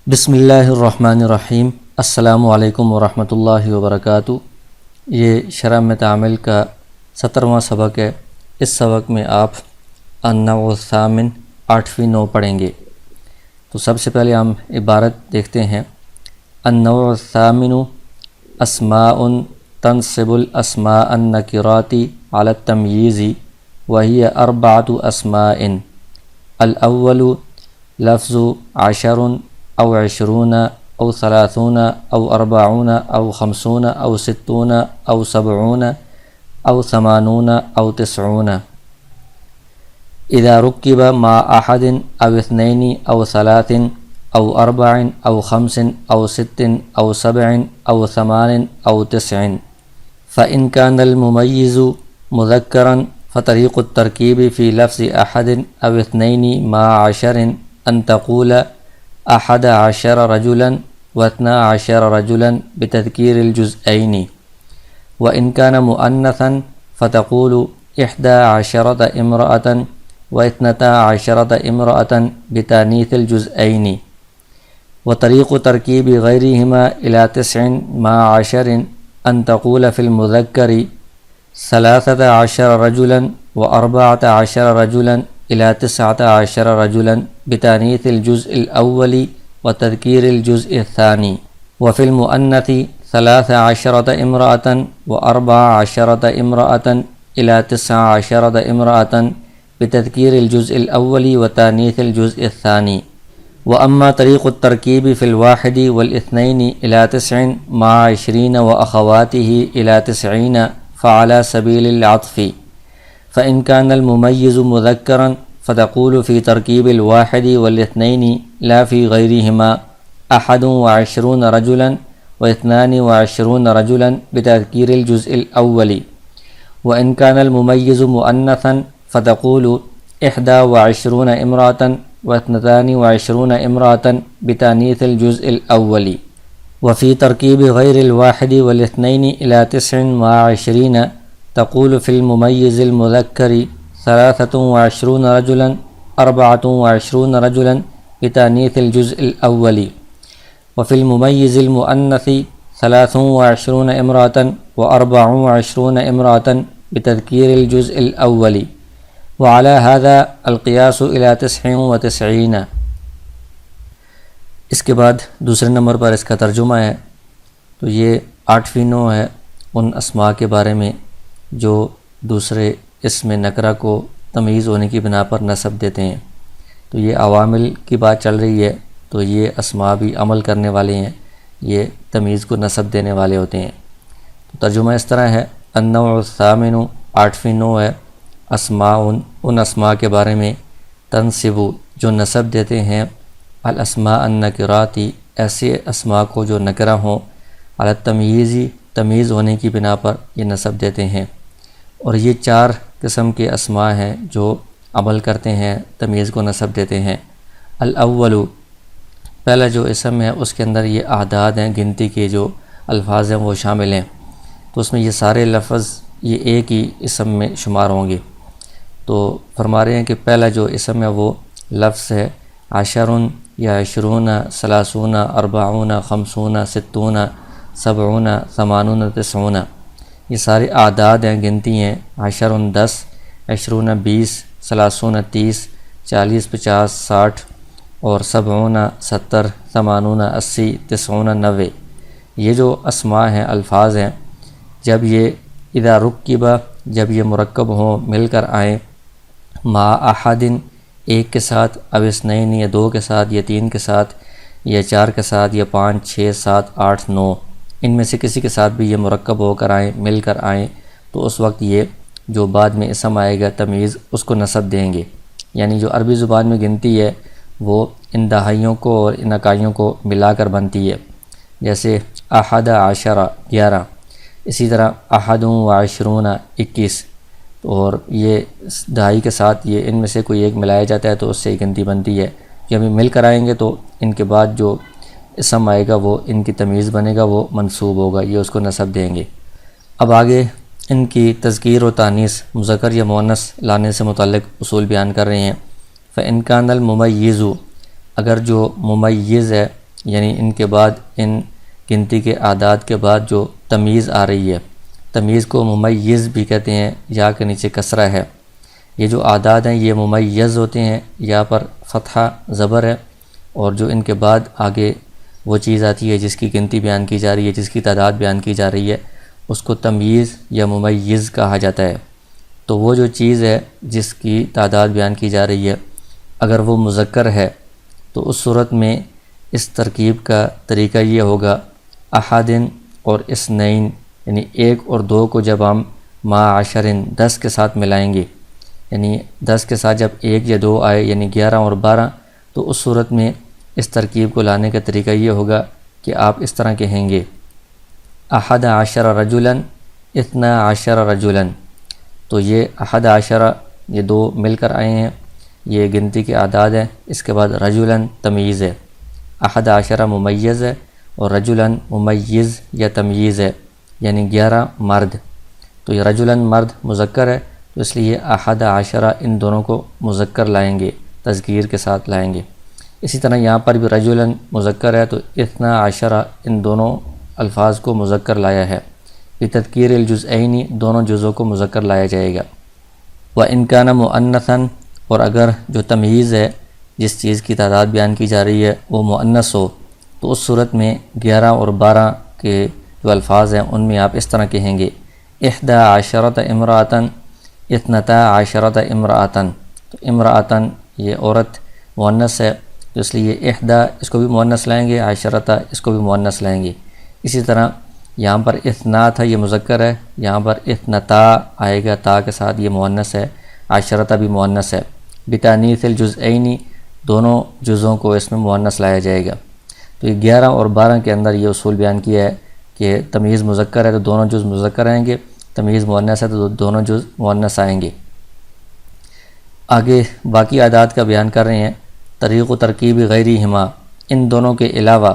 بسم اللہ الرحمن الرحیم۔ السلام علیکم ورحمۃ اللہ وبرکاتہ۔ یہ شرح میں تعامل کا 17واں سبق ہے۔ اس سبق میں آپ النوع الثامن 8ویں نوع پڑھیں گے۔ تو سب سے پہلے ہم عبارت دیکھتے ہیں۔ النوع الثامن اسماء تنصب الاسماء النکرات علی التمییز وہی 4 اسماء۔ الاول لفظ 10 او 20 او 30 او 40 او 50 او 60 او 70 او 80 او 90 اذا رکب مع احد او 2 او 3 او 4 او 5 او 6 او 7 او 8 او 9 فإن كان المميز مذكرا فطريق التركيب في لفظ احد او 2 مع 10 ان تقول 11 رجلا و12 رجلا بتذكير الجزئين، وإن كان مؤنثا فتقول 11 امرأة و12 امرأة بتانيث الجزئين. وطريق تركيب غيرهما إلى 9 مع 10 أن تقول في المذكر 13 رجلا و14 رجلا إلى 19 رجلا بتانيث الجزء الأول وتذكير الجزء الثاني. وفي المؤنث 13 امرأة و14 امرأة إلى 19 امرأة بتذكير الجزء الأول وتانيث الجزء الثاني. وأما طريق التركيب في 1 و2 إلى 9 مع 20 وأخواته إلى 90 فعلى سبيل العطف. فإن كان المميز مذكرا فتقول في تركيب 1 و2 لا في غيرهما 21 رجلا و22 رجلا بتذكير الجزء الأول. وإن كان المميز مؤنثا فتقول 21 امرأة و22 امرأة بتانيث الجزء الأول. وفي تركيب غير 1 و2 إلى 9 مع 20 تقول في المميز المذكر 23 رجلا 24 رجلا بتانيث الجزء الأول. وفي المميز المؤنث 23 امرأة و24 امرأة بتذكير الجزء الأول. وعلى هذا القياس إلى 99. اس کے بعد دوسرے نمبر پر اس کا ترجمہ ہے۔ تو یہ 8ویں نوع ہے ان اسماء کے بارے میں جو دوسرے اسم نکرہ کو تمیز ہونے کی بنا پر نسب دیتے ہیں۔ تو یہ عوامل کی بات چل رہی ہے، تو یہ اسماء بھی عمل کرنے والے ہیں، یہ تمیز کو نسب دینے والے ہوتے ہیں۔ تو ترجمہ اس طرح ہے۔ النوع الثامن 8ویں نوع ہے اسماء ان اسماء کے بارے میں تنصب جو نسب دیتے ہیں الاسماء النکراتی ایسے اسماء کو جو نکرہ ہوں علی التمییزی تمیز ہونے کی بنا پر یہ نسب دیتے ہیں۔ اور یہ 4 قسم کے اسماء ہیں جو عمل کرتے ہیں، تمیز کو نسب دیتے ہیں۔ الاول پہلا جو اسم ہے اس کے اندر یہ اعداد ہیں، گنتی کے جو الفاظ ہیں وہ شامل ہیں، تو اس میں یہ سارے لفظ یہ ایک ہی اسم میں شمار ہوں گے۔ تو فرما رہے ہیں کہ پہلا جو اسم ہے وہ لفظ ہے 10 یا 20 30 40 50 60 70 80 90۔ یہ سارے اعداد ہیں، گنتی ہیں۔ 10 10، 20 20، 30 30، 40 50 60 اور 70 70، 80 80، 90 90۔ یہ جو اسماء ہیں، الفاظ ہیں، جب یہ اذا رکبہ جب یہ مرکب ہوں، مل کر آئیں، مع احد ایک کے ساتھ، او 2 یا 2 کے ساتھ، یا 3 کے ساتھ، یا 4 کے ساتھ، یا 5 6 7 8 9، ان میں سے کسی کے ساتھ بھی یہ مرکب ہو کر آئیں، مل کر آئیں، تو اس وقت یہ جو بعد میں اسم آئے گا تمیز اس کو نسب دیں گے۔ یعنی جو عربی زبان میں گنتی ہے وہ ان دہائیوں کو اور ان اکائیوں کو ملا کر بنتی ہے، جیسے 11 11، اسی طرح 21 21، اور یہ دہائی کے ساتھ یہ ان میں سے کوئی ایک ملایا جاتا ہے تو اس سے گنتی بنتی ہے۔ جب یہ مل کر آئیں گے تو ان کے بعد جو اسم آئے گا وہ ان کی تمیز بنے گا، وہ منصوب ہوگا، یہ اس کو نسب دیں گے۔ اب آگے ان کی تذکیر و تانیث مذکر یا مؤنث لانے سے متعلق اصول بیان کر رہے ہیں۔ فإن كان الممیز اگر جو ممیز ہے یعنی ان کے بعد ان گنتی کے اعداد کے بعد جو تمیز آ رہی ہے، تمیز کو ممیز بھی کہتے ہیں، یا کے نیچے کسرہ ہے۔ یہ جو اعداد ہیں یہ ممیز ہوتے ہیں، یا پر فتحہ زبر ہے، اور جو ان کے بعد آگے وہ چیز آتی ہے جس کی گنتی بیان کی جا رہی ہے، جس کی تعداد بیان کی جا رہی ہے، اس کو تمیز یا ممیز کہا جاتا ہے۔ تو وہ جو چیز ہے جس کی تعداد بیان کی جا رہی ہے، اگر وہ مذکر ہے تو اس صورت میں اس ترکیب کا طریقہ یہ ہوگا، احدن اور اثنین، یعنی 1 اور 2 کو جب ہم مع عشرن 10 کے ساتھ ملائیں گے، یعنی 10 کے ساتھ جب 1 یا 2 آئے یعنی 11 اور 12، تو اس صورت میں اس ترکیب کو لانے کا طریقہ یہ ہوگا کہ آپ اس طرح کہیں گے، احد عشر رجلاً، 12 رجلاً۔ تو یہ احد عشرہ یہ 2 مل کر آئے ہیں، یہ گنتی کے اعداد ہیں، اس کے بعد رجلاً تمیز ہے، احد عشرہ ممیز ہے، اور رجلاً ممیز یا تمیز ہے، یعنی 11 مرد۔ تو یہ رجلاً مرد مذکر ہے، تو اس لیے احد عشرہ ان دونوں کو مذکر لائیں گے، تذکیر کے ساتھ لائیں گے۔ اسی طرح یہاں پر بھی رجلاً مذکر ہے تو 12 ان دونوں الفاظ کو مذکر لایا ہے، بتذکیر الجزئین دونوں جزوں کو مذکر لایا جائے گا۔ وَإِنْ كَانَ مُؤَنَّثًا، اور اگر جو تمیز ہے جس چیز کی تعداد بیان کی جا رہی ہے وہ مؤنث ہو، تو اس صورت میں 11 اور 12 کے جو الفاظ ہیں ان میں آپ اس طرح کہیں گے، 11 امرأۃً، 12 امرأۃً۔ تو امرأۃً یہ عورت مؤنث ہے، تو اس لیے 11 اس کو بھی مؤنث لائیں گے، 12 اس کو بھی مؤنث لائیں گے۔ اسی طرح یہاں پر 12 تھا یہ مذکر ہے، یہاں پر 12 آئے گا، تا کے ساتھ یہ مؤنث ہے، 12 بھی مؤنث ہے، بتانیث الجزئین دونوں جزوں کو اس میں مؤنث لایا جائے گا۔ تو یہ 11 اور 12 کے اندر یہ اصول بیان کیا ہے کہ تمیز مذکر ہے تو دونوں جز مذکر آئیں گے، تمیز مؤنث ہے تو دونوں جز مؤنث آئیں گے۔ آگے باقی اعداد کا بیان کر رہے ہیں، طریق و ترکیب غیرہما، ان دونوں کے علاوہ،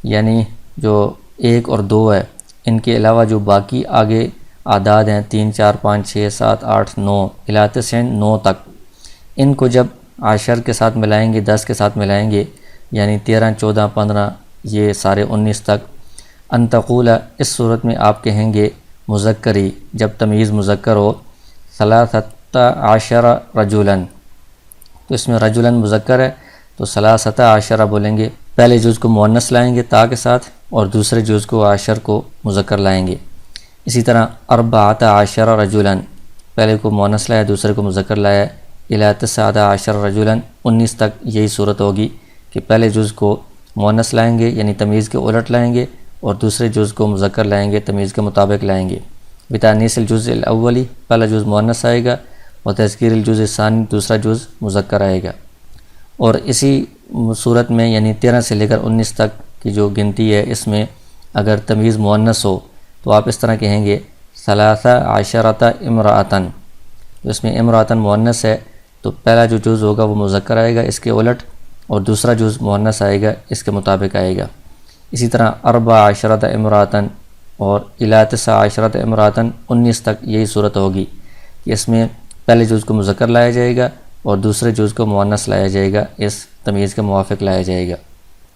یعنی جو 1 اور 2 ہے، ان کے علاوہ جو باقی آگے اعداد ہیں 3 4 5 6 7 8 9 الی 9 تک، ان کو جب 10 کے ساتھ ملائیں گے، 10 کے ساتھ ملائیں گے، یعنی 13 14 15 یہ سارے 19 تک، ان تقول اس صورت میں آپ کہیں گے مذکری جب تمیز مذکر ہو، 13 رجلاً، تو اس میں رجلاً مذکر ہے تو 13 بولیں گے، پہلے جز کو مؤنث لائیں گے تا کے ساتھ، اور دوسرے جز کو 10 کو مذکر لائیں گے۔ اسی طرح 14 رجلاً، پہلے کو مؤنث لایا دوسرے کو مذکر لایا، الی 19 رجلاً، 19 تک یہی صورت ہوگی کہ پہلے جز کو مؤنث لائیں گے یعنی تمیز کے الٹ لائیں گے، اور دوسرے جز کو مذکر لائیں گے، تمیز کے مطابق لائیں گے۔ بتانیث الجزء الاولی، پہلا جز مؤنث آئے گا، اور تذکیر الجزء الثانی، دوسرا جز مذکر آئے گا۔ اور اسی صورت میں یعنی 13 سے لے کر 19 تک کی جو گنتی ہے، اس میں اگر تمیز مؤنث ہو تو آپ اس طرح کہیں گے 13 امرأۃً، تو اس میں امرأۃً مؤنث ہے تو پہلا جو جز ہوگا وہ مذکر آئے گا اس کے الٹ، اور دوسرا جز مؤنث آئے گا اس کے مطابق آئے گا۔ اسی طرح 14 امرأۃً اور الی 19 امرأۃً، 19 تک یہی صورت ہوگی کہ اس میں پہلے جز کو مذکر لایا جائے گا اور دوسرے جز کو مؤنث لایا جائے گا، اس تمیز کے موافق لایا جائے گا۔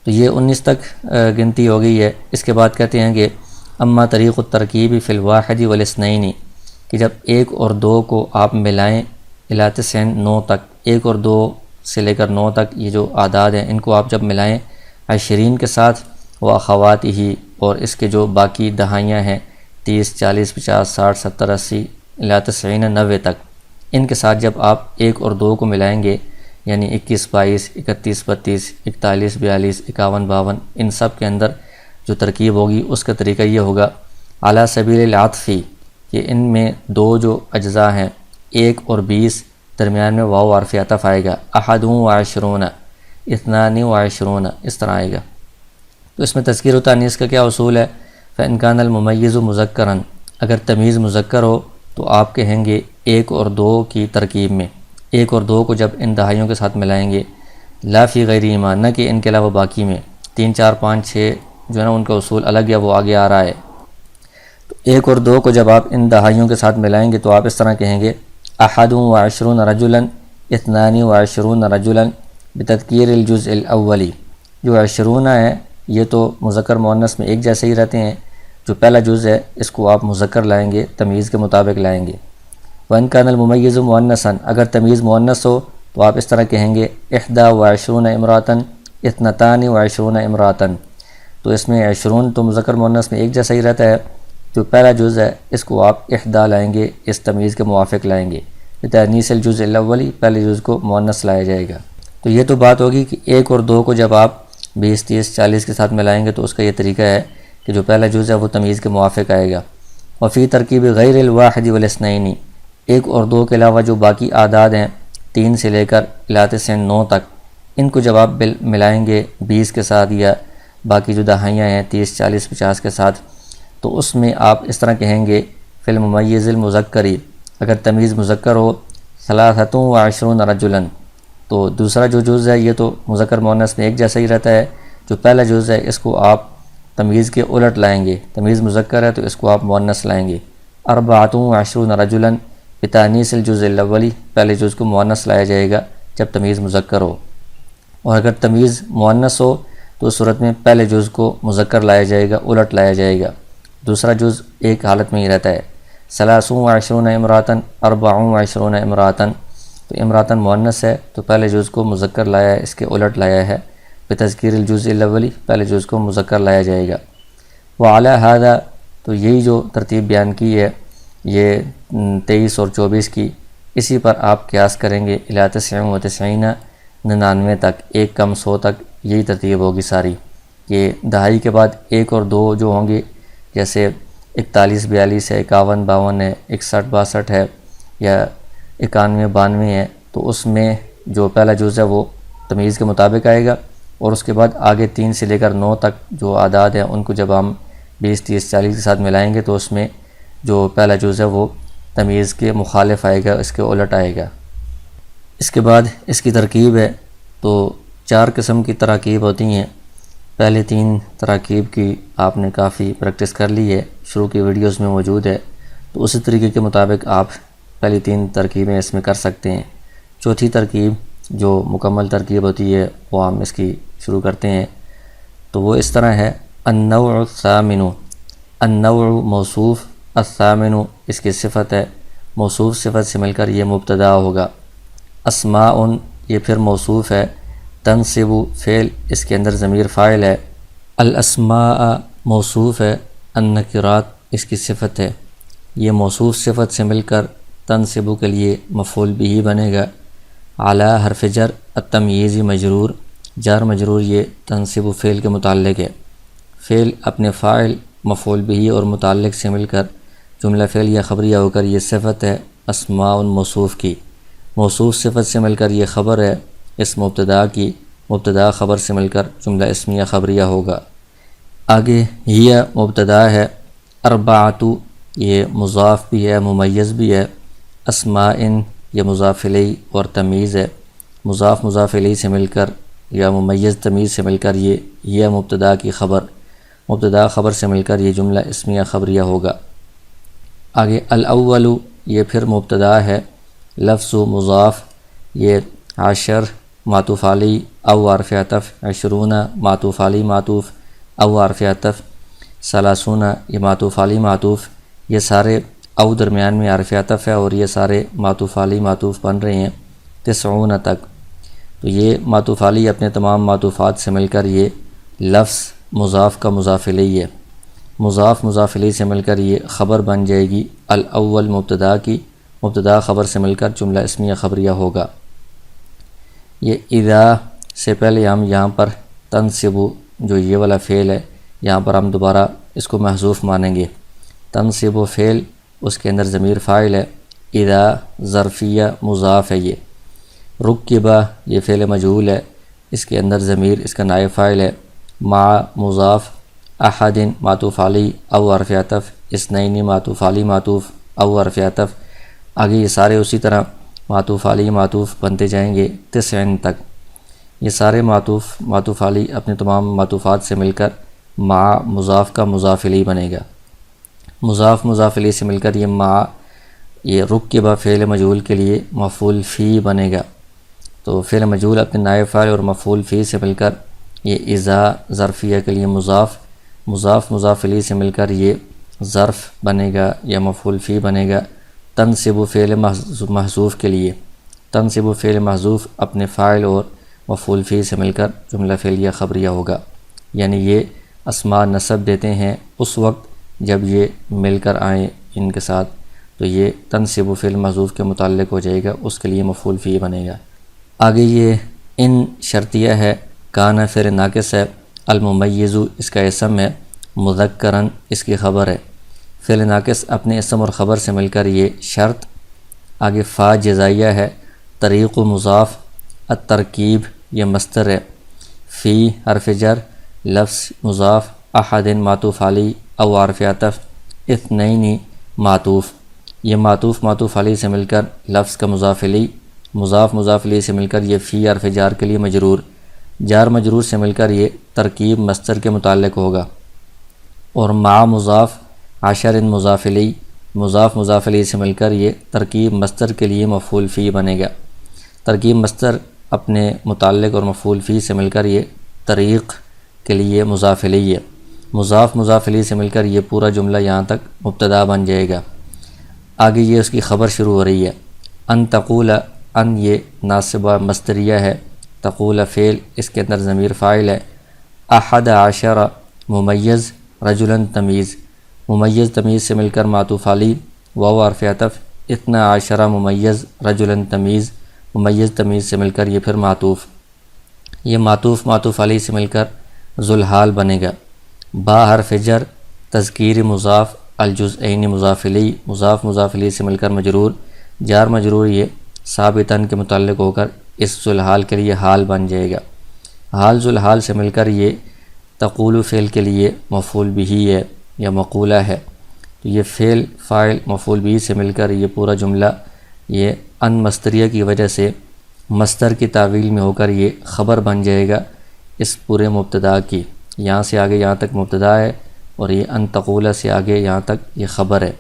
تو یہ 19 تک گنتی ہو گئی ہے۔ اس کے بعد کہتے ہیں کہ اما طریق الترکیب فی الواحد والاثنین، کہ جب 1 اور 2 کو آپ ملائیں الی 9 تک، 1 اور 2 سے لے کر 9 تک یہ جو اعداد ہیں ان کو آپ جب ملائیں 20 کے ساتھ، و اخوات ہی، اور اس کے جو باقی دہائیاں ہیں 30 40 50 60 70 80 الی 90 90 تک، ان کے ساتھ جب آپ 1 اور 2 کو ملائیں گے یعنی 21 22 31 32 41 42 51 52، ان سب کے اندر جو ترکیب ہوگی اس کا طریقہ یہ ہوگا علی سبیل العطفی، کہ ان میں 2 جو اجزاء ہیں 1 اور 20 درمیان میں واو حرف عطف آئے گا، 21 22 اس طرح آئے گا۔ تو اس میں تذکیر و تانیث کا کیا اصول ہے؟ فإن كان الممیز مذکرا، اگر تمیز مذکر ہو تو آپ کہیں گے 1 اور 2 کی ترکیب میں، 1 اور 2 کو جب ان دہائیوں کے ساتھ ملائیں گے، لا فی غیرہما، نہ کہ ان کے علاوہ باقی میں، 3 4 5 6 جو ہے نا ان کا اصول الگ ہے، وہ آگے آ رہا ہے۔ تو 1 اور 2 کو جب آپ ان دہائیوں کے ساتھ ملائیں گے تو آپ اس طرح کہیں گے 21 رجلاً 22 رجلاً بتذکیر الجزء الاولی، جو عشرون ہے یہ تو مذکر مؤنث میں ایک جیسے ہی رہتے ہیں، جو پہلا جز ہے اس کو آپ مذکر لائیں گے، تمیز کے مطابق لائیں گے۔ وَإِنْ كَانَ الْمُمَيِّزُ مُؤَنَّثًا، اگر تمیز مؤنث ہو تو آپ اس طرح کہیں گے 21 امرأةً 22 امرأةً، تو اس میں 20 تو مذکر مؤنث میں ایک جیسا ہی رہتا ہے، جو پہلا جز ہے اس کو آپ احدا لائیں گے، اس تمیز کے موافق لائیں گے، بتأنیث الجزء الاولی، پہلے جز کو مؤنث لایا جائے گا۔ تو یہ تو بات ہوگی کہ 1 اور 2 کو جب آپ 20 30 40 کے ساتھ ملائیں گے تو اس کا یہ طریقہ ہے کہ جو پہلا جز ہے وہ تمیز کے موافق آئے گا۔ وفی ترکیب غیر الواحد والاثنین، 1 اور 2 کے علاوہ جو باقی اعداد ہیں 3 سے لے کر الی 9 تک، ان کو جب آپ ملائیں گے 20 کے ساتھ یا باقی جو دہائیاں ہیں 30 40 50 کے ساتھ، تو اس میں آپ اس طرح کہیں گے فی الممیز المذکری، اگر تمیز مذکر ہو 23 رجلا، تو دوسرا جو جز ہے یہ تو مذکر مؤنث میں ایک جیسا ہی رہتا ہے، جو پہلا جز ہے اس کو آپ تمیز کے الٹ لائیں گے، تمیز مذکر ہے تو اس کو آپ مؤنث لائیں گے۔ 24 رجلا بتأنیث الجزء الاولی، پہلے جز کو مؤنث لایا جائے گا جب تمیز مذکر ہو، اور اگر تمیز مؤنث ہو تو اس صورت میں پہلے جز کو مذکر لایا جائے گا، الٹ لایا جائے گا، دوسرا جز ایک حالت میں ہی رہتا ہے۔ 23 امرأةً 24 امرأةً، تو امرأةً مؤنث ہے تو پہلے جز کو مذکر لایا ہے، اس کے الٹ لایا ہے، بتذکیر الجزء الاولی، پہلے جز کو مذکر لایا جائے گا۔ وعلی هذا، تو یہی جو ترتیب بیان کی ہے یہ 23 اور 24 کی، اسی پر آپ قیاس کریں گے الی 99 99 تک، 1 کم 100 تک، یہی ترتیب ہوگی ساری، کہ دہائی کے بعد 1 اور 2 جو ہوں گے، جیسے 41 42 ہے، 51 52 ہے، 61 62 ہے، یا 91 92 ہے، تو اس میں جو پہلا جز ہے وہ تمیز کے مطابق آئے گا، اور اس کے بعد آگے 3 سے لے کر 9 تک جو اعداد ہیں ان کو جب ہم 20 30 40 کے ساتھ ملائیں گے تو اس میں جو پہلا جز ہے وہ تمیز کے مخالف آئے گا، اس کے الٹ آئے گا۔ اس کے بعد اس کی ترکیب ہے، تو 4 قسم کی تراکیب ہوتی ہیں۔ پہلے 3 تراکیب کی آپ نے کافی پریکٹس کر لی ہے، شروع کی ویڈیوز میں موجود ہے، تو اسی طریقے کے مطابق آپ پہلی 3 ترکیبیں اس میں کر سکتے ہیں۔ چوتھی ترکیب جو مکمل ترکیب ہوتی ہے وہ ہم اس کی شروع کرتے ہیں، تو وہ اس طرح ہے: النوع الثامن، النوع موصوف، الثامن اس کی صفت ہے، موصوف صفت سے مل کر یہ مبتدا ہوگا۔ اسماء یہ پھر موصوف ہے، تنصب فعل اس کے اندر ضمیر فاعل ہے، الاسماء موصوف ہے، النکرات اس کی صفت ہے، یہ موصوف صفت سے مل کر تنصب کے لیے مفعول بھی بنے گا۔ علی حرف جر، التمییز مجرور، جار مجرور یہ تنصب فعل کے متعلق ہے، فعل اپنے فاعل مفعول بھی اور متعلق سے مل کر جملہ فعل یا خبریہ ہو کر یہ صفت ہے اسماء موصوف کی، موصوف صفت سے مل کر یہ خبر ہے اس مبتدا کی، مبتدا خبر سے مل کر جملہ اسمیہ خبریہ ہوگا۔ آگے یہ مبتدا ہے، اربعۃ یہ مضاف بھی ہے ممیز بھی ہے، اسماء یہ مضاف الیہ اور تمیز ہے، مضاف مضاف الیہ سے مل کر یا ممیز تمیز سے مل کر یہ مبتدا کی خبر، مبتدا خبر سے مل کر یہ جملہ اسمیہ خبریہ ہوگا۔ آگے الاول یہ پھر مبتدا ہے، لفظ مضاف یہ 10 معطوف علی او حرف عطف، 20 معطوف علی معطوف او حرف عطف، 30 یہ معطوف علی معطوف، یہ سارے او درمیان میں حرف عطف ہے اور یہ سارے معطوف علی معطوف بن رہے ہیں 90 تک، تو یہ معطوف علی اپنے تمام معطوفات سے مل کر یہ لفظ مضاف کا مضاف الیہ ہے، مضاف مضاف الیہ سے مل کر یہ خبر بن جائے گی الاول مبتدا کی، مبتدا خبر سے مل کر جملہ اسمیہ خبریہ ہوگا۔ یہ اذا سے پہلے ہم یہاں پر تنصب جو یہ والا فعل ہے یہاں پر ہم دوبارہ اس کو محذوف مانیں گے، تنصب فعل اس کے اندر ضمیر فاعل ہے، اذا ظرفیہ مضاف ہے، یہ رکبہ یہ فعل مجہول ہے، اس کے اندر ضمیر اس کا نائب فاعل ہے، مع مضاف، احد معطوف علی او حرف عطف، اثنین معطوف علی معطوف او حرف عطف، آگے یہ سارے اسی طرح معطوف علی معطوف بنتے جائیں گے 90 تک، یہ سارے معطوف علی اپنے تمام معطوفات سے مل کر مع مضاف کا مضاف الیہ بنے گا، مضاف مضاف الیہ سے مل کر یہ مع یہ رکبہ فعل مجہول کے لیے مفعول فی بنے گا، تو فعل مجہول اپنے نائب فاعل اور مفعول فی سے مل کر یہ اذا ظرفیہ کے لیے مضاف، مضاف مضاف الیہ سے مل کر یہ ظرف بنے گا یا مفعول فی بنے گا۔ تنصب فعل محذوف کے لیے، تنصب فعل محذوف اپنے فاعل اور مفعول فی سے مل کر جملہ فعلیہ خبریہ ہوگا، یعنی یہ اسماء نصب دیتے ہیں اس وقت جب یہ مل کر آئیں ان کے ساتھ، تو یہ تنصب فعل محذوف کے متعلق ہو جائے گا، اس کے لیے مفعول فی بنے گا۔ آگے یہ ان شرطیہ ہے، کانا فعل ناقص ہے، الممیز اس کا اسم ہے، مذکرن اس کی خبر ہے۔ فعل ناقص اپنے اسم اور خبر سے مل کر یہ شرط۔ آگے فا جزائیہ ہے، طریق و مضاف، الترکیب یہ مصدر ہے، فی حرف جر، لفظ مضاف، احد معطوف علی او حرف عطف، اثنین معطوف، یہ معطوف معطوف علی سے مل کر لفظ کا مضاف الیہ، مضاف مضاف الیہ سے مل کر یہ فی حرف جار کے لیے مجرور، جار مجرور سے مل کر یہ ترکیب مصدر کے متعلق ہوگا، اور مع مضاف عشر مضاف الیہ، مضاف مضاف الیہ سے مل کر یہ ترکیب مصدر کے لیے مفعول فی بنے گا۔ ترکیب مصدر اپنے متعلق اور مفعول فی سے مل کر یہ طریق کے لیے مضاف الیہ ہے، مضاف مضاف الیہ سے مل کر یہ پورا جملہ یہاں تک مبتدا بن جائے گا۔ آگے یہ اس کی خبر شروع ہو رہی ہے، ان تقول، ان یہ ناصبہ مصدریہ ہے، تقول فعل، اس کے اندر ضمیر فاعل ہے، احد عشر ممیز، رجلاً تمیز، ممیز تمیز سے مل کر معطوف علی، واو حرف عطف، اثنا عشرہ ممیز، رجلاً تمیز، ممیز تمیز سے مل کر یہ پھر معطوف، یہ معطوف معطوف علی سے مل کر ذوالحال بنے گا۔ با حرف جر، تذکیر مضاف، الجزئین مضاف الیہ، مضاف مضاف الیہ سے مل کر مجرور، جار مجرور یہ ثابتاً کے متعلق ہو کر اس ذوالحال کے لیے حال بن جائے گا۔ حال ذوالحال سے مل کر یہ تقول فعل کے لیے مفعول بہ ہے یا مقولہ ہے، تو یہ فعل فاعل مفعول بہ سے مل کر یہ پورا جملہ یہ ان مصدریہ کی وجہ سے مصدر کی تعویل میں ہو کر یہ خبر بن جائے گا اس پورے مبتدا کی، یہاں سے آگے یہاں تک مبتدا ہے، اور یہ ان تقولہ سے آگے یہاں تک یہ خبر ہے،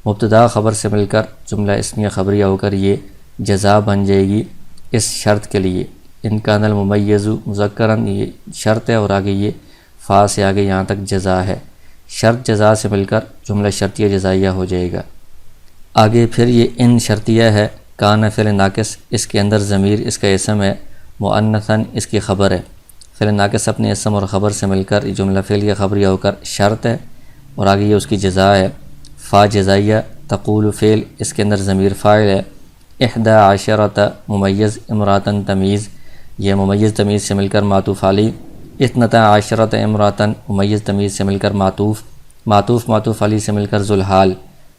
مبتدا خبر سے مل کر جملہ اسمیہ خبریہ ہو کر یہ جزا بن جائے گی اس شرط کے لیے، ان کان الممیز مذکرن یہ شرط ہے، اور آگے یہ فا سے آگے یہاں تک جزا ہے، شرط جزا سے مل کر جملہ شرطیہ جزائیہ ہو جائے گا۔ آگے پھر یہ ان شرطیہ ہے، کان فعل ناقص، اس کے اندر ضمیر اس کا اسم ہے، مؤنثاً اس کی خبر ہے، فعل ناقص اپنے اسم اور خبر سے مل کر یہ جملہ فعلیہ خبریہ ہو کر شرط ہے، اور آگے یہ اس کی جزا ہے، فا جزائیہ، تقول فعل، اس کے اندر ضمیر فاعل ہے، احدی عشرۃ ممیز امراتن تمیز، یہ ممیز تمیز سے مل کر معطوف علی، اثنتا عشرۃ امراتن ممیز تمیز سے مل کر معطوف، معطوف معطوف علی سے مل کر ذوالحال،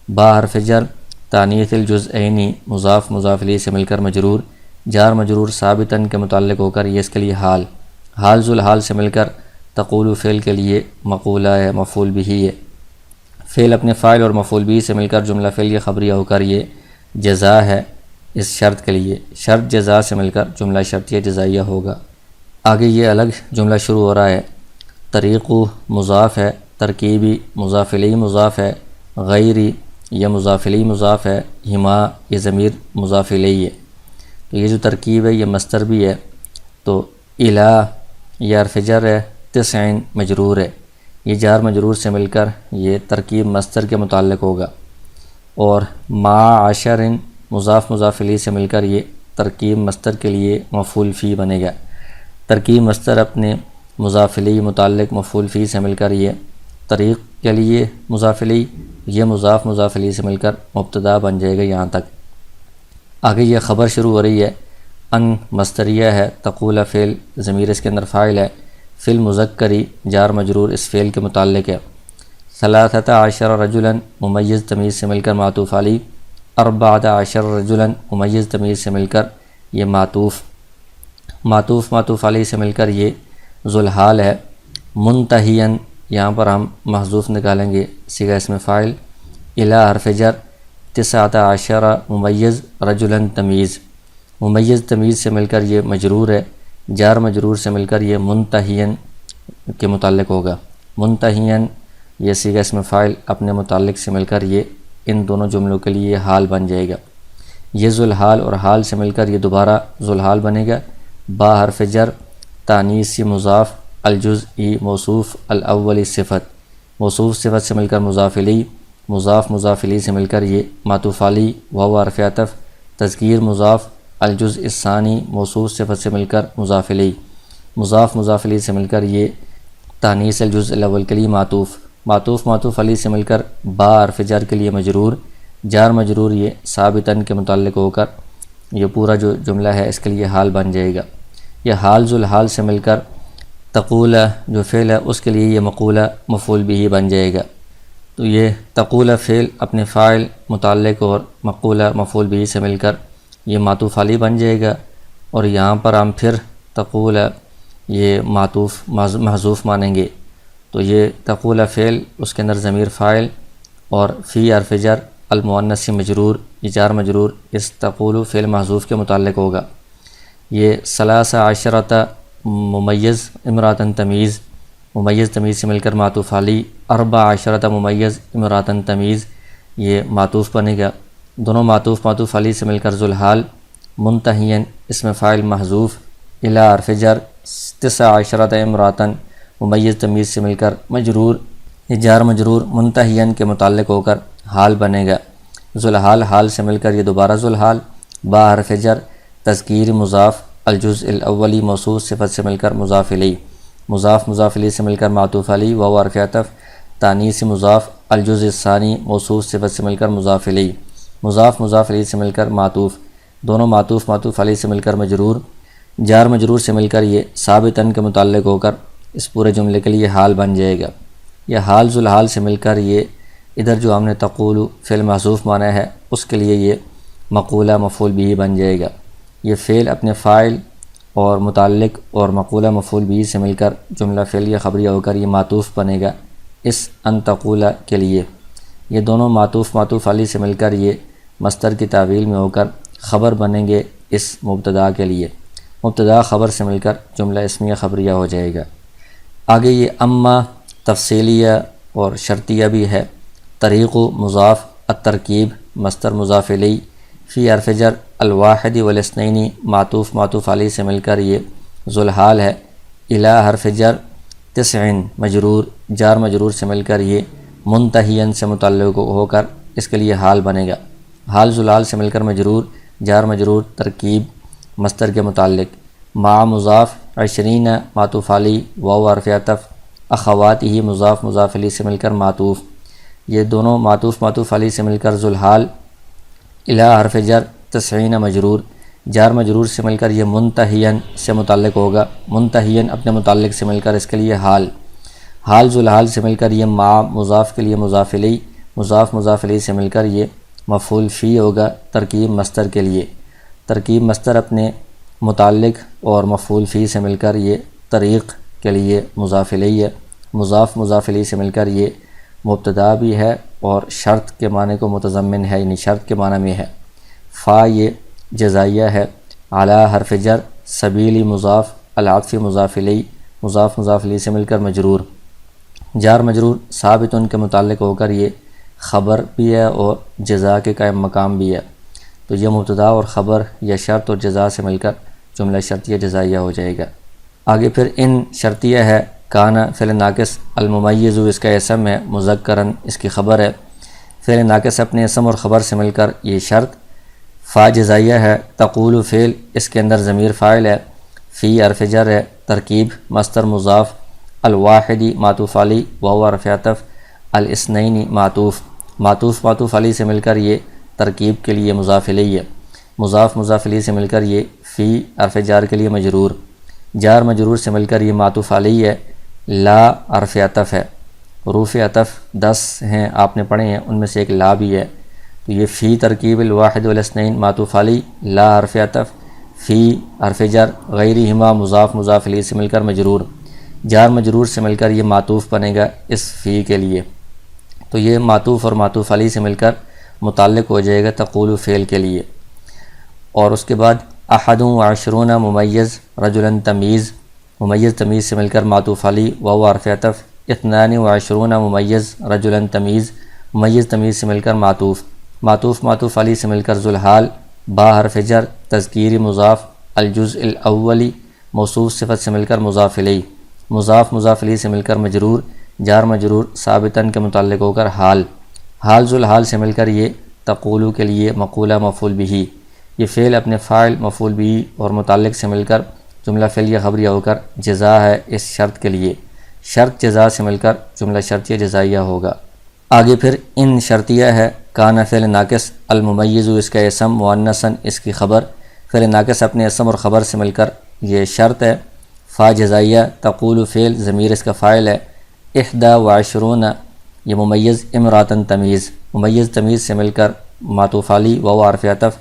با حرف جر، تانیث الجزئینی، مضاف مضاف الیہ سے مل کر مجرور، جار مجرور ثابتاً کے متعلق ہو کر یہ اس کے لیے حال، حال ذوالحال سے مل کر تقول فعل کے لیے مقولہ ہے، مفعول بہ ہے، فعل اپنے فاعل اور مفعول بہ سے مل کر جملہ فعلیہ خبریہ ہو کر یہ جزا ہے اس شرط کے لیے، شرط جزا سے مل کر جملہ شرطیہ جزائیہ ہوگا۔ آگے یہ الگ جملہ شروع ہو رہا ہے، طریق مضاف ہے، ترکیبی مضاف الیہ مضاف ہے، غیری یہ مضاف الیہ مضاف ہے، ہما یہ ضمیر مضاف الیہ ہے، تو یہ جو ترکیب ہے یہ مصدر بھی ہے، تو الہ یہ حرف جر ہے، تسعین مجرور ہے، یہ جار مجرور سے مل کر یہ ترکیب مصدر کے متعلق ہوگا، اور مع عشرن مضاف مضاف الیہ سے مل کر یہ ترکیب مصدر کے لیے مفعول فی بنے گا، ترکیب مصدر اپنے مضاف الیہ متعلق مفعول فی سے مل کر یہ طریق کے لیے مضاف الیہ، یہ مضاف مضاف الیہ سے مل کر مبتدا بن جائے گا یہاں تک۔ آگے یہ خبر شروع ہو رہی ہے، ان مصدریہ ہے، تقول فعل، ضمیر اس کے اندر فاعل ہے، فعل مذکری جار مجرور اس فعل کے متعلق ہے، ثلاثۃ عشر رجلاً ممیز تمیز سے مل کر معطوف علی، اربعۃ عشر رجلاً ممیز تمیز سے مل کر یہ معطوف، معطوف معطوف علی سے مل کر یہ ذوالحال ہے، منتہیاً یہاں پر ہم محذوف نکالیں گے صیغہ اسم فاعل، الی حرف جر، تسعۃ عشر ممیز رجلاً تمیز، ممیز تمیز سے مل کر یہ مجرور ہے، جار مجرور سے مل کر یہ منتہیاً کے متعلق ہوگا، منتہیاً یہ صیغہ اسم فاعل اپنے متعلق سے مل کر یہ ان دونوں جملوں کے لیے حال بن جائے گا، یہ ذوالحال اور حال سے مل کر یہ دوبارہ ذوالحال بنے گا، با حرف جر، تانیث مضاف، الجزئی موصوف، الاولی صفت، موصوف صفت سے مل کر مضاف الیہ، مضاف مضاف الیہ سے مل کر یہ معطوف علیہ وہو حرف عطف، تذکیر مضاف، الجزء الثانی موصوف صفت سے مل کر مضاف الیہ، مضاف مضاف الیہ سے مل کر یہ تانیث الجزء الاول کے لیے معطوف، معطوف معطوف علیہ سے مل کر با حرف جر کے لیے مجرور، جار مجرور یہ ثابتاً کے متعلق ہو کر یہ پورا جو جملہ ہے اس کے لیے حال بن جائے گا۔ یہ حال ذو الحال سے مل کر تقول جو فعل ہے اس کے لیے یہ مقولہ مفعول بھی بن جائے گا۔ تو یہ تقول فعل اپنے فاعل متعلق اور مقولہ مفعول بھی سے مل کر یہ معطوف علیہ بن جائے گا، اور یہاں پر ہم پھر تقول یہ معطوف محذوف مانیں گے۔ تو یہ تقول فعل اس کے اندر ضمیر فاعل اور فی حرف جر المؤنث مجرور، یہ جار مجرور اس تقول فعل محذوف کے متعلق ہوگا۔ یہ ثلاثہ عشرۃ ممیز امراتن تمیز، ممیز تمیز سے مل کر معطوف علی، اربع عشرۃ ممیز امراتن تمیز یہ معطوف بنے گا۔ دونوں معطوف علی سے مل کر ذو الحال، منتہین اسم فاعل محذوف، الی حرف جر، تسع عشرۃ امراتن ممیز تمیز سے مل کر مجرور، یہ جار مجرور منتہین کے متعلق ہو کر حال بنے گا۔ ذو الحال حال سے مل کر یہ دوبارہ ذو الحال، با حرف جر، تذکیر مضاف، الجزء الاولی موصوف صفت سے مل کر مضاف الیہ، مضاف مضاف الیہ سے مل کر معطوف علیہ وہو حرف عطف، تانیث مضاف، الجزء الثانی موصوف صفت سے مل کر مضاف الیہ، مضاف مضاف الیہ سے مل کر معطوف، دونوں معطوف علیہ سے مل کر مجرور، جار مجرور سے مل کر یہ ثابتاً کے متعلق ہو کر اس پورے جملے کے لیے حال بن جائے گا۔ یہ حال ذو الحال سے مل کر یہ ادھر جو ہم نے تقول فعل محذوف مانا ہے اس کے لیے یہ مقولہ مفعول بھی بن جائے گا۔ یہ فعل اپنے فاعل اور متعلق اور مقولہ مفعول بھی سے مل کر جملہ فعلیہ خبریہ ہو کر یہ معطوف بنے گا اس ان تقولہ کے لیے۔ یہ دونوں معطوف علیہ سے مل کر یہ مصدر کی تعویل میں ہو کر خبر بنیں گے اس مبتدا کے لیے، مبتدا خبر سے مل کر جملہ اسمیہ خبریہ ہو جائے گا۔ آگے یہ اما تفصیلیہ اور شرطیہ بھی ہے۔ طریق مضاف، الترکیب مصدر مضاف الیہ، فی حرف جر الواحد والاثنین معطوف علیہ سے مل کر یہ ذو الحال ہے، الی حرف جر تسعین مجرور، جار مجرور سے مل کر یہ منتہین سے متعلق ہو کر اس کے لیے حال بنے گا۔ حال ذو الحال سے مل کر مجرور، جار مجرور ترکیب مصدر کے متعلق، مع مضاف، عشرین معطوف علیہ واو حرف عطف، اخواتہ مضاف الیہ سے مل کر معطوف، یہ دونوں معطوف علیہ سے مل کر ذو الحال، الی حرف جر تسعین مجرور، جار مجرور سے مل کر یہ منتہین سے متعلق ہوگا، منتہین اپنے متعلق سے مل کر اس کے لیے حال ذو الحال سے مل کر یہ مع مضاف کے لیے مضاف الیہ سے مل کر یہ مفعول فی ہوگا ترکیب مصدر کے لیے، ترکیب مصدر اپنے متعلق اور مفعول فی سے مل کر یہ طریق کے لیے مضاف الیہ ہے، مضاف الیہ سے مل کر یہ مبتدا بھی ہے اور شرط کے معنی کو متضمن ہے، یعنی شرط کے معنی میں ہے۔ فا یہ جزائیہ ہے، علی حرف جر، سبیلی مضاف، العطف مضاف الیہ سے مل کر مجرور، جار مجرور ثابت ان کے متعلق ہو کر یہ خبر بھی ہے اور جزا کے قائم مقام بھی ہے۔ تو یہ مبتدا اور خبر یا شرط اور جزا سے مل کر جملہ شرطیہ جزائیہ ہو جائے گا۔ آگے پھر ان شرطیہ ہے، کانا فعل ناقص، الممیز اس کا اسم ہے، مذکرن اس کی خبر ہے، فعل ناقص اپنے اسم اور خبر سے مل کر یہ شرط، فا جزائیہ ہے، تقول فعل اس کے اندر ضمیر فاعل ہے، فی حرف جر ہے، ترکیب مصدر مضاف، الواحدی معطوف علیہ وہو حرف عطف، الاثنین معطوف علیہ سے مل کر یہ ترکیب کے لیے مضاف الیہ ہے، مضاف الیہ سے مل کر یہ فی حرف جار کے لیے مجرور، جار مجرور سے مل کر یہ معطوف علیہ ہے، لا حرف عطف ہے، حروف عطف 10 ہیں آپ نے پڑھے ہیں، ان میں سے ایک لا بھی ہے، تو یہ فی ترکیب الواحد والاثنین معطوف علیہ، لا حرف عطف، فی حرف جر، غیرہما مضاف الیہ سے مل کر مجرور، جار مجرور سے مل کر یہ معطوف بنے گا اس فی کے لیے۔ تو یہ معطوف اور معطوف علیہ سے مل کر متعلق ہو جائے گا تقول فعل کے لیے۔ اور اس کے بعد احد و عشرون ممیز رجلاً تمیز، ممیز تمیز سے مل کر معطوف علیہ وہو حرف عطف، اثنان و عشرون ممیز رجلاً تمیز، ممیز تمیز سے مل کر معطوف علیہ سے مل کر ذو الحال، با حرف جر، تذکیر مضاف، الجزء الاولی موصوف صفت سے مل کر مضاف الیہ، مضاف مضاف الیہ سے مل کر مجرور، جار مجرور ثابتاً کے متعلق ہو کر حال، حال ذو الحال سے مل کر یہ تقولو کے لیے مقولہ مفعول بہ، یہ فعل اپنے فاعل مفعول بہ اور متعلق سے مل کر جملہ فعلیہ خبریہ ہو کر جزا ہے اس شرط کے لیے، شرط جزا سے مل کر جملہ شرطیہ جزائیہ ہوگا۔ آگے پھر ان شرطیہ ہے، کان فعل ناقص، الممیز اس کا اسم، مؤنثاً اس کی خبر، فعل ناقص اپنے اسم اور خبر سے مل کر یہ شرط ہے، فا جزائیہ، تقول فعل ضمیر اس کا فاعل ہے، 21 یہ ممیز، امراتن تمیز، ممیز تمیز سے مل کر معطوف علی واو حرف عطف،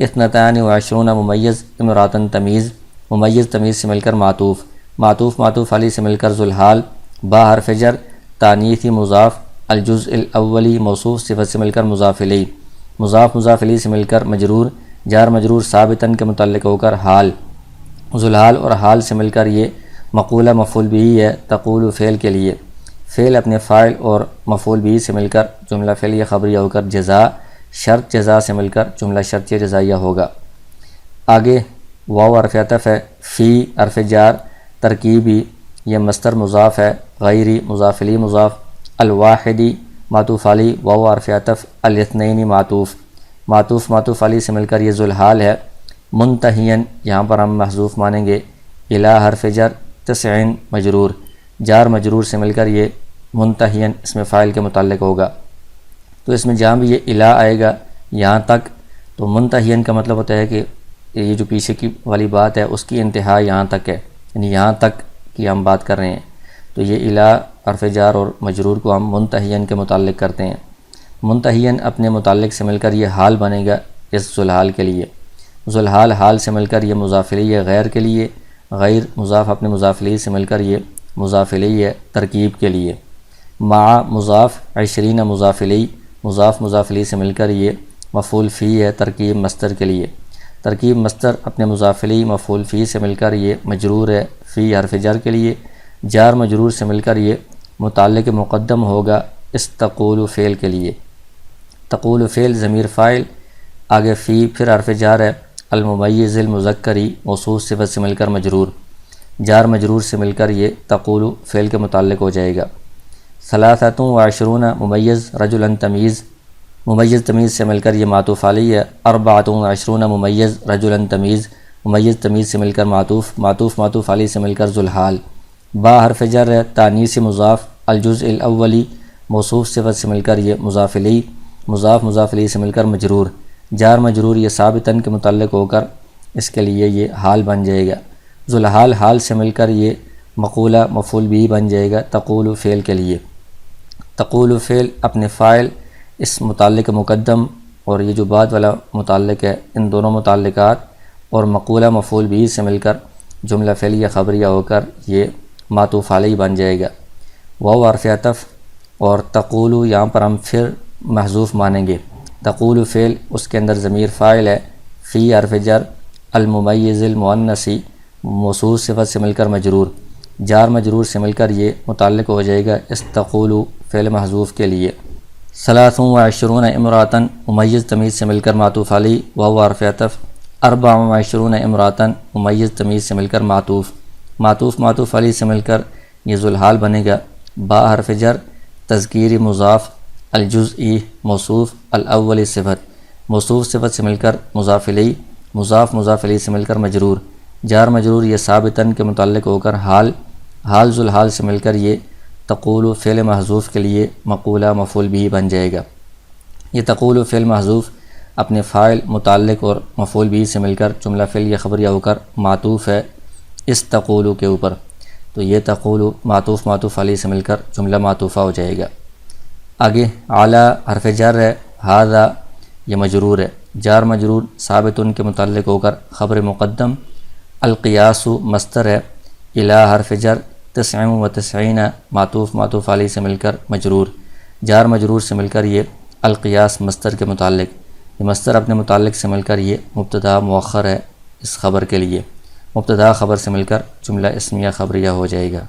22 ممیز، امراتن تمیز، ممیز تمیز سے مل کر معطوف، معطوف معطوف علی سے مل کر ذو الحال، با حرف جر، تانیثی مضاف، الجزء الاولی موصوف صفت سے مل کر مضاف الیہ، مضاف مضاف الیہ سے مل کر مجرور، جار مجرور ثابتاً کے متعلق ہو کر حال، ذو الحال اور حال سے مل کر یہ مقولہ مفعول بہ ہے، تقول فعل کے لیے، فعل اپنے فاعل اور مفعول بہ سے مل کر جملہ فعلیہ خبریہ ہو کر جزا، شرط جزا سے مل کر جملہ شرطیہ جزائیہ ہوگا۔ آگے واو حرف عطف ہے، فی حرف جار، ترکیبی یہ مصدر مضاف ہے، غیری مضاف الیہ مضاف، الواحدی معطوف علی واو حرف عطف، الاثنین معطوف، معطوف معطوف علی سے مل کر یہ ذو الحال ہے، منتہین یہاں پر ہم محذوف مانیں گے، الی حرف جر، 90 مجرور، جار مجرور سے مل کر یہ منتہین اس میں فاعل کے متعلق ہوگا۔ تو اس میں جہاں بھی یہ الی آئے گا یہاں تک، تو منتہین کا مطلب ہوتا ہے کہ یہ جو پیچھے کی والی بات ہے اس کی انتہا یہاں تک ہے، یعنی یہاں تک کی ہم بات کر رہے ہیں، تو یہ الی حرف جار اور مجرور کو ہم منتہین کے متعلق کرتے ہیں۔ منتہین اپنے متعلق سے مل کر یہ حال بنے گا اس ذو الحال کے لیے، ذو الحال حال سے مل کر یہ مضاف الیہ غیر کے لیے، غیر مضاف اپنے مضاف الیہ سے مل کر یہ مضاف الیہ ترکیب کے لیے، مع مضاف 20 مضاف الیہ، مضاف مضاف الیہ سے مل کر یہ مفعول فی ہے ترکیب مصدر کے لیے، ترکیب مصدر اپنے مضاف الیہ مفعول فی سے مل کر یہ مجرور ہے فی حرف جر کے لیے، جار مجرور سے مل کر یہ متعلق مقدم ہوگا اس تقول فعل کے لیے، تقول فعل ضمیر فاعل، آگے فی پھر حرف جار ہے، الممیز المذکری موصوف صفت سے مل کر مجرور، جار مجرور سے مل کر یہ تقول فعل کے متعلق ہو جائے گا۔ 23 ممیز رجلا تمیز، ممیز تمیز سے مل کر یہ معطوف علی ہے، 24 ممیز رجلا تمیز، ممیز تمیز سے مل کر معطوف، معطوف معطوف علی سے مل کر ذو الحال، با حرف جر ہے، تانیث مضاف، الجزء الاولی موصوف صفت سے مل کر یہ مضاف الیہ، مضاف مضاف الیہ سے مل کر مجرور، جار مجرور یہ ثابتاً کے متعلق ہو کر اس کے لیے یہ حال بن جائے گا، ذو الحال حال سے مل کر یہ مقولہ مفعول بہ بن جائے گا تقول فعل کے لیے، تقول فعل اپنے فاعل اس متعلق مقدم اور یہ جو بعد والا متعلق ہے ان دونوں متعلقات اور مقولہ مفعول بہ سے مل کر جملہ فعلیہ خبریہ ہو کر یہ معطوف علیہ بن جائے گا، واو حرف عطف، اور تقول یہاں پر ہم پھر محذوف مانیں گے، تقول فعل اس کے اندر ضمیر فاعل ہے، فی حرف جر، الممیز المؤنثی موصوف صفت سے مل کر مجرور، جار مجرور سے مل کر یہ متعلق ہو جائے گا اس تقول فعل محذوف کے لیے۔ 23 امراتن ممیز تمیز سے مل کر معطوف علی واو حرف عطف، 24 امراتن ممیز تمیز سے مل کر معطوف، معطوف معطوف علی سے مل کر یہ ذو الحال بنے گا، با حرف جر، تذکیری مضاف، الجزئی موصوف، الاول صفت، موصوف صفت سے مل کر مضاف الیہ، مضاف مضاف الیہ سے مل کر مجرور، جار مجرور یہ ثابتاً کے متعلق ہو کر حال، حال ذو الحال سے مل کر یہ تقول فعل محذوف کے لیے مقولہ مفعول بہ بن جائے گا۔ یہ تقول فعل محذوف اپنے فاعل متعلق اور مفعول بہ سے مل کر جملہ فعلیہ خبریہ ہو کر معطوف ہے اس تقول کے اوپر، تو یہ تقول معطوف معطوف علیہ سے مل کر جملہ معطوفہ ہو جائے گا۔ آگے اعلیٰ حرف جر ہے، ھذا یہ مجرور ہے، جار مجرور ثابت ان کے متعلق ہو کر خبر مقدم، القیاس مصدر ہے، الی حرف جر، 99 معطوف معطوف علیہ سے مل کر مجرور، جار مجرور سے مل کر یہ القیاس مصدر کے متعلق، یہ مصدر اپنے متعلق سے مل کر یہ مبتدا مؤخر ہے اس خبر کے لیے، مبتدا خبر سے مل کر جملہ اسمیہ خبریہ ہو جائے گا۔